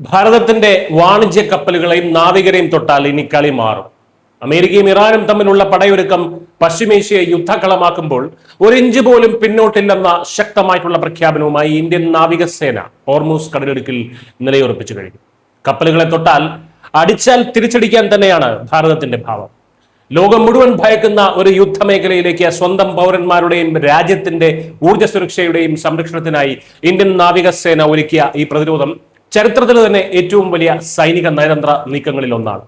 ഭാരതത്തിന്റെ വാണിജ്യ കപ്പലുകളെയും നാവികരെയും തൊട്ടാൽ ഇനി കളി മാറും. അമേരിക്കയും ഇറാനും തമ്മിലുള്ള പടയൊരുക്കം പശ്ചിമേഷ്യയെ യുദ്ധക്കളമാക്കുമ്പോൾ ഒരു ഇഞ്ച് പോലും പിന്നോട്ടില്ലെന്ന ശക്തമായിട്ടുള്ള പ്രഖ്യാപനവുമായി ഇന്ത്യൻ നാവികസേന ഹോർമൂസ് കടലിടുക്കിൽ നിലയുറപ്പിച്ചു കഴിഞ്ഞു. കപ്പലുകളെ തൊട്ടാൽ അടിച്ചാൽ തിരിച്ചടിക്കാൻ തന്നെയാണ് ഭാരതത്തിന്റെ ഭാവം. ലോകം മുഴുവൻ ഭയക്കുന്ന ഒരു യുദ്ധമേഖലയിലേക്ക് സ്വന്തം പൗരന്മാരുടെയും രാജ്യത്തിന്റെ ഊർജ്ജ സുരക്ഷയുടെയും സംരക്ഷണത്തിനായി ഇന്ത്യൻ നാവികസേന ഒരുക്കിയ ഈ പ്രതിരോധം ചരിത്രത്തിൽ തന്നെ ഏറ്റവും വലിയ സൈനിക നയതന്ത്ര നീക്കങ്ങളിൽ ഒന്നാണ്.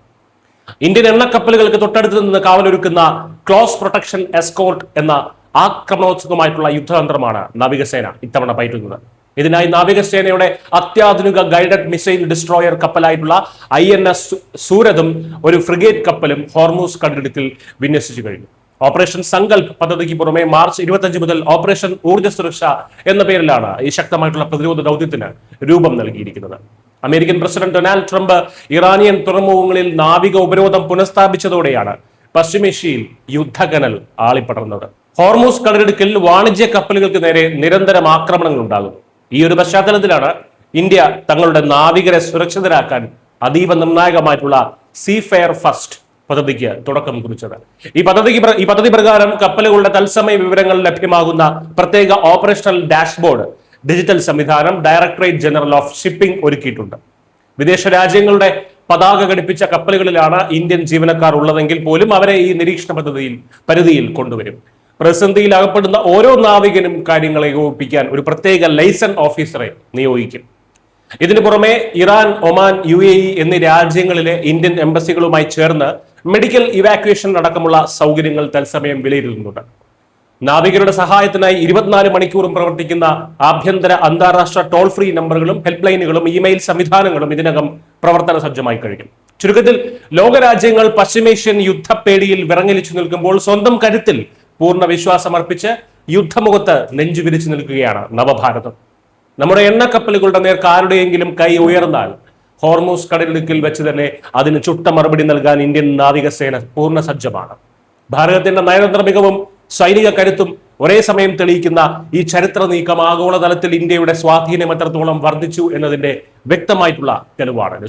ഇന്ത്യൻ എണ്ണക്കപ്പലുകൾക്ക് തൊട്ടടുത്ത് നിന്ന് കാവലൊരുക്കുന്ന ക്ലോസ് പ്രൊട്ടക്ഷൻ എസ്കോർട്ട് എന്ന ആക്രമണോത്സുകമായിട്ടുള്ള യുദ്ധതന്ത്രമാണ് നാവികസേന ഇത്തവണ പയറ്റുന്നത്. ഇതിനായി നാവികസേനയുടെ അത്യാധുനിക ഗൈഡഡ് മിസൈൽ ഡിസ്ട്രോയർ കപ്പലായിട്ടുള്ള INS സൂരതും ഒരു ഫ്രിഗേറ്റ് കപ്പലും ഹോർമൂസ് കടലിടുക്കിൽ വിന്യസിച്ചു കഴിഞ്ഞു. ഓപ്പറേഷൻ സങ്കൽപ് പദ്ധതിക്ക് പുറമെ മാർച്ച് 25 മുതൽ ഓപ്പറേഷൻ ഊർജ്ജ സുരക്ഷ എന്ന പേരിലാണ് ഈ ശക്തമായിട്ടുള്ള പ്രതിരോധ ദൗത്യത്തിന് രൂപം നൽകിയിരിക്കുന്നത്. American president Donald Trump Iranian തുറമുഖങ്ങളിൽ നാവിക ഉപരോധം പുനഃസ്ഥാപിച്ചതോടെയാണ് പശ്ചിമേഷ്യയിൽ യുദ്ധകനൽ ആളിപ്പടർന്നത്. ഹോർമൂസ് കടലിടുക്കിൽ വാണിജ്യ കപ്പലുകൾക്ക് നേരെ നിരന്തരം ആക്രമണങ്ങൾ ഉണ്ടാകുന്നു. ഈ ഒരു പശ്ചാത്തലത്തിലാണ് ഇന്ത്യ തങ്ങളുടെ നാവികരെ സുരക്ഷിതരാക്കാൻ അതീവ നിർണായകമായിട്ടുള്ള സീഫെയർ ഫസ്റ്റ് പദ്ധതിക്ക് തുടക്കം കുറിച്ചത്. ഈ പദ്ധതി പ്രകാരം കപ്പലുകളുടെ തത്സമയ വിവരങ്ങൾ ലഭ്യമാകുന്ന പ്രത്യേക ഓപ്പറേഷണൽ ഡാഷ്ബോർഡ് ഡിജിറ്റൽ സംവിധാനം ഡയറക്ടറേറ്റ് ജനറൽ ഓഫ് ഷിപ്പിംഗ് ഒരുക്കിയിട്ടുണ്ട്. വിദേശ രാജ്യങ്ങളുടെ പതാക ഘടിപ്പിച്ച കപ്പലുകളിലാണ് ഇന്ത്യൻ ജീവനക്കാർ ഉള്ളതെങ്കിൽ പോലും അവരെ ഈ നിരീക്ഷണ പരിധിയിൽ കൊണ്ടുവരും. പ്രതിസന്ധിയിൽ അകപ്പെടുന്ന ഓരോ നാവികനും കാര്യങ്ങളെ ഏകോപിപ്പിക്കാൻ ഒരു പ്രത്യേക ലൈസൺ ഓഫീസറെ നിയോഗിക്കും. ഇതിനു പുറമെ ഇറാൻ, ഒമാൻ, UAE എന്നീ രാജ്യങ്ങളിലെ ഇന്ത്യൻ എംബസികളുമായി ചേർന്ന് മെഡിക്കൽ ഇവാക്യുവേഷൻ അടക്കമുള്ള സൗകര്യങ്ങൾ തത്സമയം വിലയിരുത്തുന്നുണ്ട്. നാവികരുടെ സഹായത്തിനായി 24 മണിക്കൂറും പ്രവർത്തിക്കുന്ന ആഭ്യന്തര അന്താരാഷ്ട്ര ടോൾ ഫ്രീ നമ്പറുകളും ഹെൽപ്പ് ലൈനുകളും ഇമെയിൽ സംവിധാനങ്ങളും ഇതിനകം പ്രവർത്തന സജ്ജമായി കഴിഞ്ഞു. ചുരുക്കത്തിൽ ലോകരാജ്യങ്ങൾ പശ്ചിമേഷ്യൻ യുദ്ധപ്പേടിയിൽ വിറങ്ങലിച്ചു നിൽക്കുമ്പോൾ സ്വന്തം കരുത്തിൽ പൂർണ്ണ വിശ്വാസമർപ്പിച്ച് യുദ്ധമുഖത്ത് നെഞ്ചുവിരിച്ചു നിൽക്കുകയാണ് നവഭാരതം. നമ്മുടെ എണ്ണക്കപ്പലുകളുടെ നേർക്ക് ആരുടെയെങ്കിലും കൈ ഉയർന്നാൽ ഹോർമൂസ് കടലിടുക്കിൽ വെച്ച് തന്നെ അതിന് ചുട്ട മറുപടി നൽകാൻ ഇന്ത്യൻ നാവികസേന പൂർണ്ണ സജ്ജമാണ്. ഭാരതത്തിന്റെ നയതന്ത്ര മികവും സൈനിക കരുത്തും ഒരേ സമയം തെളിയിക്കുന്ന ഈ ചരിത്ര നീക്കം ആഗോളതലത്തിൽ ഇന്ത്യയുടെ സ്വാധീനം എത്രത്തോളം വർദ്ധിച്ചു എന്നതിന്റെ വ്യക്തമായിട്ടുള്ള തെളിവാണ്.